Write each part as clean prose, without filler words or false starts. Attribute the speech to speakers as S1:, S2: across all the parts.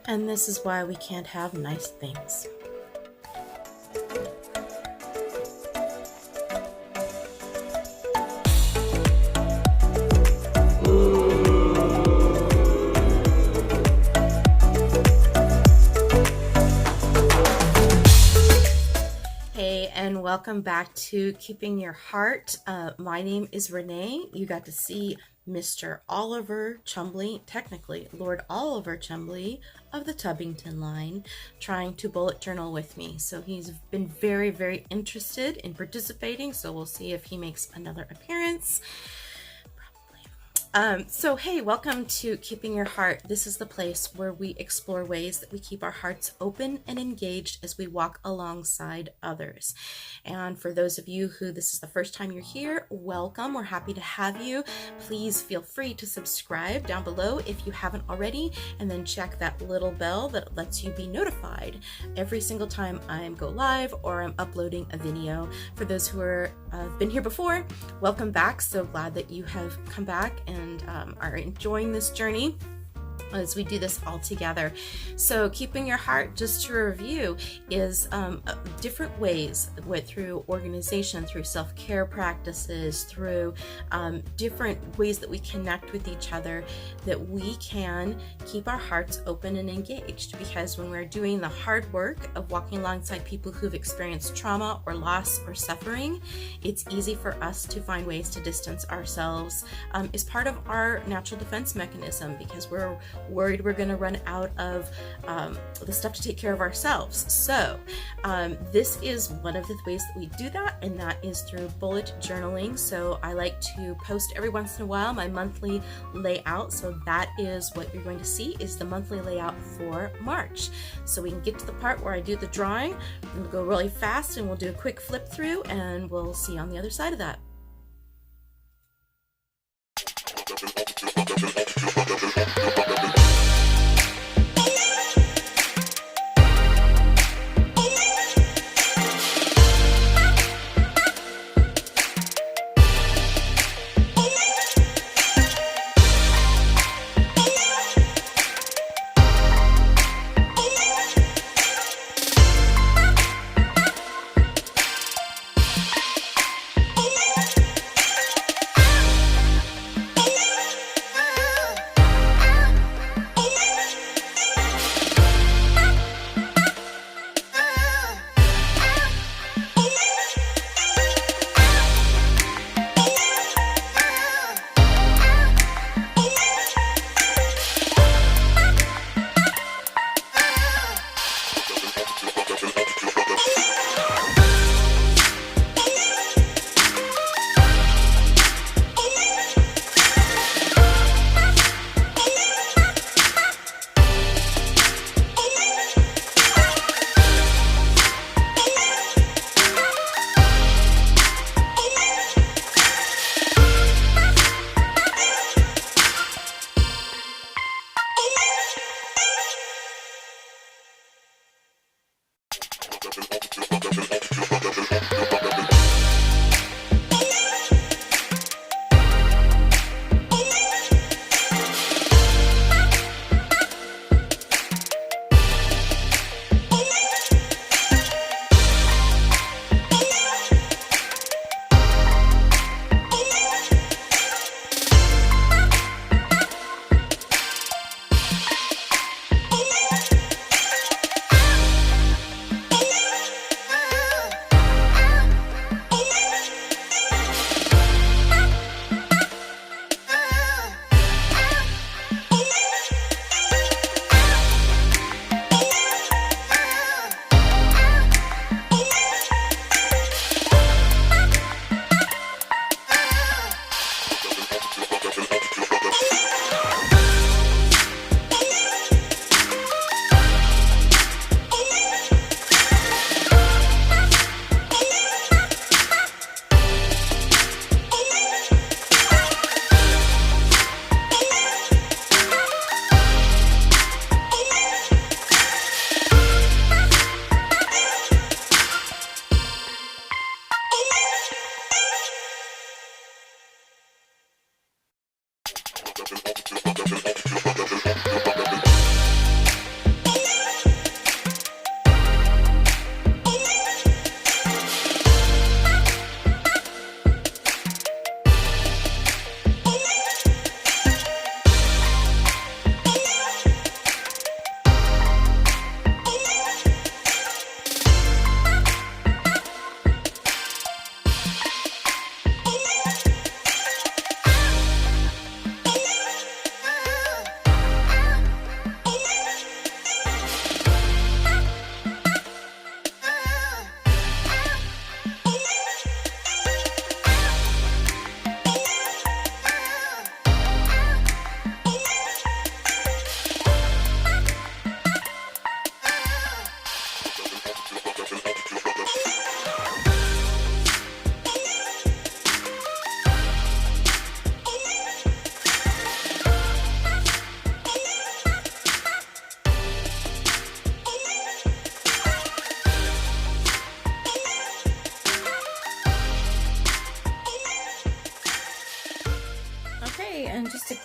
S1: And this is why we can't have nice things. Hey, and welcome back to Keeping Your Heart. My name is Renee. You got to see Mr. Oliver Chumbley, technically Lord Oliver Chumbley of the Tubbington line, trying to bullet journal with me. So he's been very, very interested in participating. So we'll see if he makes another appearance. So hey, welcome to Keeping Your Heart. This is the place where we explore ways that we keep our hearts open and engaged as we walk alongside others. And for those of you who this is the first time you're here, welcome. We're happy to have you. Please feel free to subscribe down below if you haven't already, and then check that little bell that lets you be notified every single time I go live or I'm uploading a video. For those who are been here before, welcome back. So glad that you have come back and are enjoying this journey as we do this all together. So Keeping Your Heart, just to review, is different ways through organization, through self-care practices, through different ways that we connect with each other, that we can keep our hearts open and engaged. Because when we're doing the hard work of walking alongside people who've experienced trauma or loss or suffering, it's easy for us to find ways to distance ourselves. Is part of our natural defense mechanism, because we're worried we're going to run out of the stuff to take care of ourselves. So this is one of the ways that we do that, and that is through bullet journaling. So I like to post every once in a while my monthly layout. So that is what you're going to see, is the monthly layout for March. So we can get to the part where I do the drawing. We'll go really fast and we'll do a quick flip through, and we'll see you on the other side of that.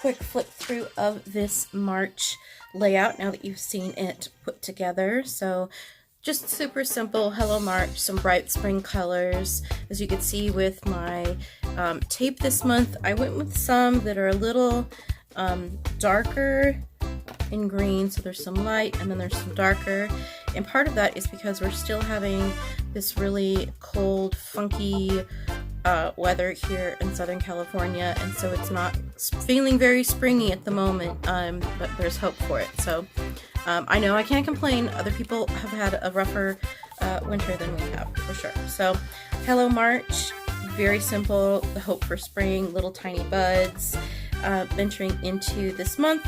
S1: quick flip through of this March layout now that you've seen it put together. So just super simple, Hello March, some bright spring colors. As you can see with my tape this month, I went with some that are a little darker in green, so there's some light and then there's some darker, and part of that is because we're still having this really cold, funky weather here in Southern California, and so it's not feeling very springy at the moment, but there's hope for it. So I know I can't complain. Other people have had a rougher winter than we have, for sure. So Hello March, very simple, the hope for spring, little tiny buds. Venturing into this month,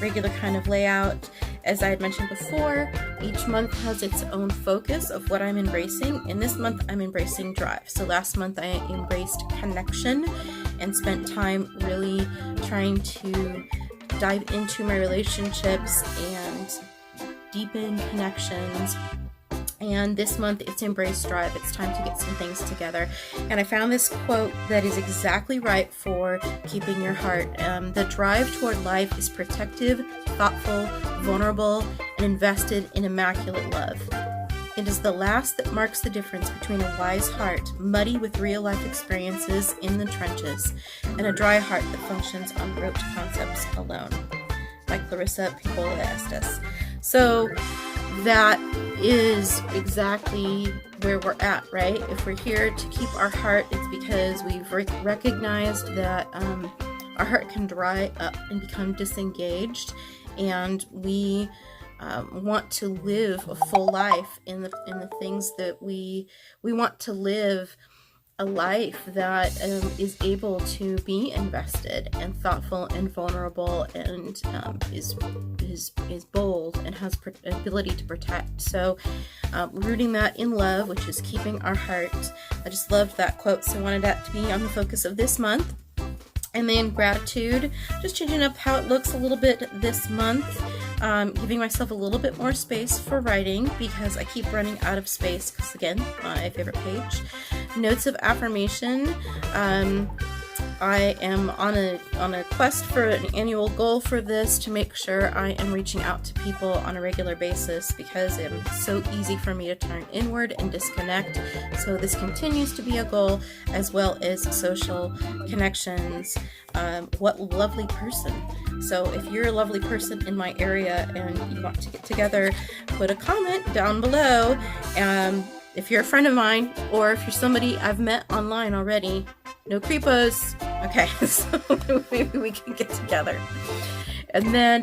S1: regular kind of layout. As I had mentioned before, each month has its own focus of what I'm embracing, and this month I'm embracing drive. So last month I embraced connection and spent time really trying to dive into my relationships and deepen connections. And this month it's embrace drive. It's time to get some things together. And I found this quote that is exactly right for keeping your heart. The drive toward life is protective, thoughtful, vulnerable, and invested in immaculate love. It is the last that marks the difference between a wise heart, muddy with real life experiences in the trenches, and a dry heart that functions on rote concepts alone. By Clarissa Pinkola-Estes. So that is exactly where we're at, right? If we're here to keep our heart, it's because we've recognized that our heart can dry up and become disengaged, and we want to live a full life in the things that we want to live. A life that is able to be invested and thoughtful and vulnerable and is bold and has ability to protect. So rooting that in love, which is keeping our heart. I just loved that quote, so I wanted that to be on the focus of this month. And then gratitude, just changing up how it looks a little bit this month. Giving myself a little bit more space for writing because I keep running out of space, because again, my favorite page. Notes of affirmation. I am on a quest for an annual goal for this, to make sure I am reaching out to people on a regular basis, because it's so easy for me to turn inward and disconnect. So this continues to be a goal, as well as social connections. What lovely person. So if you're a lovely person in my area and you want to get together, put a comment down below. If you're a friend of mine, or if you're somebody I've met online already, no creepos. Okay, so maybe we can get together. And then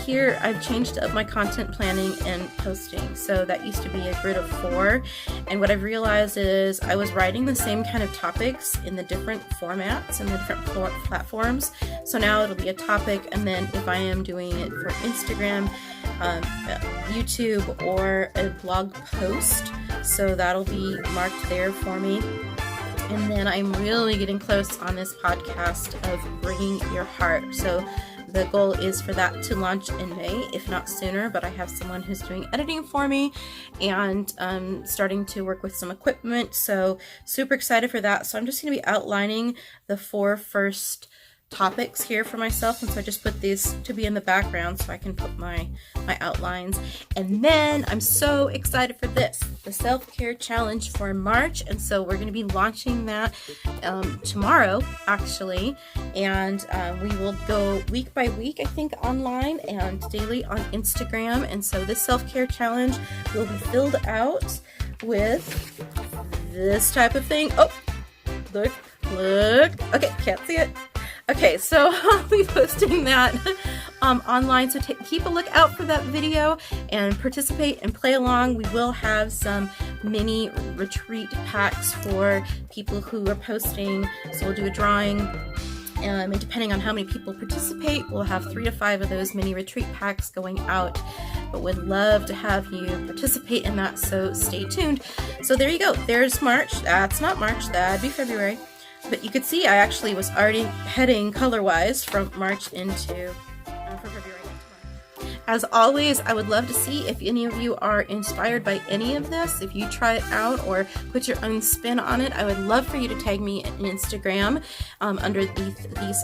S1: here I've changed up my content planning and posting. So that used to be a grid of 4. And what I've realized is I was writing the same kind of topics in the different formats and the different platforms. So now it'll be a topic, and then if I am doing it for Instagram, YouTube, or a blog post, so that'll be marked there for me. And then I'm really getting close on this podcast of bringing your heart. So the goal is for that to launch in May, if not sooner, but I have someone who's doing editing for me and starting to work with some equipment. So super excited for that. So I'm just going to be outlining the 4 first topics here for myself, and so I just put these to be in the background so I can put my outlines. And then I'm so excited for this, the self-care challenge for March, and so we're going to be launching that tomorrow actually, and we will go week by week, I think, online and daily on Instagram. And so this self-care challenge will be filled out with this type of thing. Oh, look, okay, can't see it. Okay, so I'll be posting that online, so keep a look out for that video and participate and play along. We will have some mini retreat packs for people who are posting, so we'll do a drawing, and depending on how many people participate, we'll have 3 to 5 of those mini retreat packs going out, but would love to have you participate in that, so stay tuned. So there you go, there's March. That's not March, that'd be February. But you could see I actually was already heading color-wise from March into February. As always, I would love to see if any of you are inspired by any of this. If you try it out or put your own spin on it, I would love for you to tag me on Instagram under these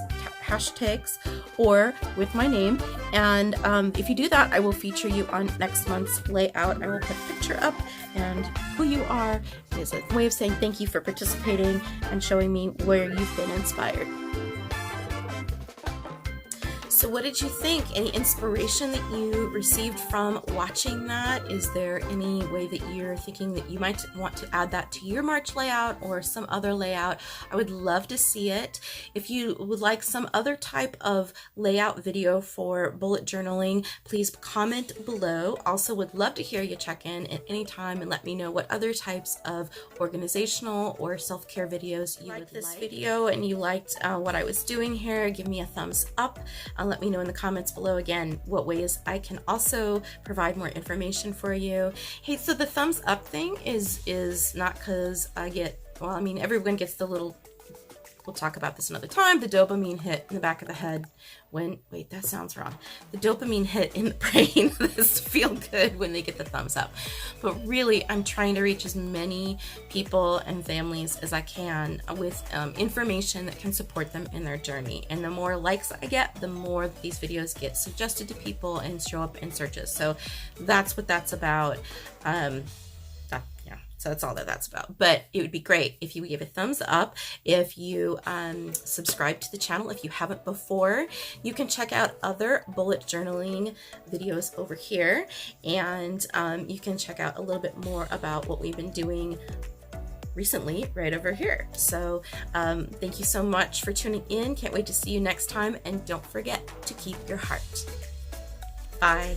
S1: hashtags or with my name. And if you do that, I will feature you on next month's layout. I will put a picture up, and who you are is a way of saying thank you for participating and showing me where you've been inspired. So what did you think? Any inspiration that you received from watching that? Is there any way that you're thinking that you might want to add that to your March layout or some other layout? I would love to see it. If you would like some other type of layout video for bullet journaling, please comment below. Also would love to hear you check in at any time and let me know what other types of organizational or self-care videos you would like. This video and you liked what I was doing here, give me a thumbs up. Let me know in the comments below again what ways I can also provide more information for you. Hey, so the thumbs up thing is not because I get, well, I mean, everyone gets the little, we'll talk about this another time, the dopamine hit in the back of the head when, wait, that sounds wrong. The dopamine hit in the brain, this feel good when they get the thumbs up. But really, I'm trying to reach as many people and families as I can with information that can support them in their journey. And the more likes I get, the more these videos get suggested to people and show up in searches. So that's what that's about. So that's all that that's about. But it would be great if you would give a thumbs up, if you subscribe to the channel if you haven't before. You can check out other bullet journaling videos over here, and you can check out a little bit more about what we've been doing recently right over here. So thank you so much for tuning in. Can't wait to see you next time, and don't forget to keep your heart. Bye.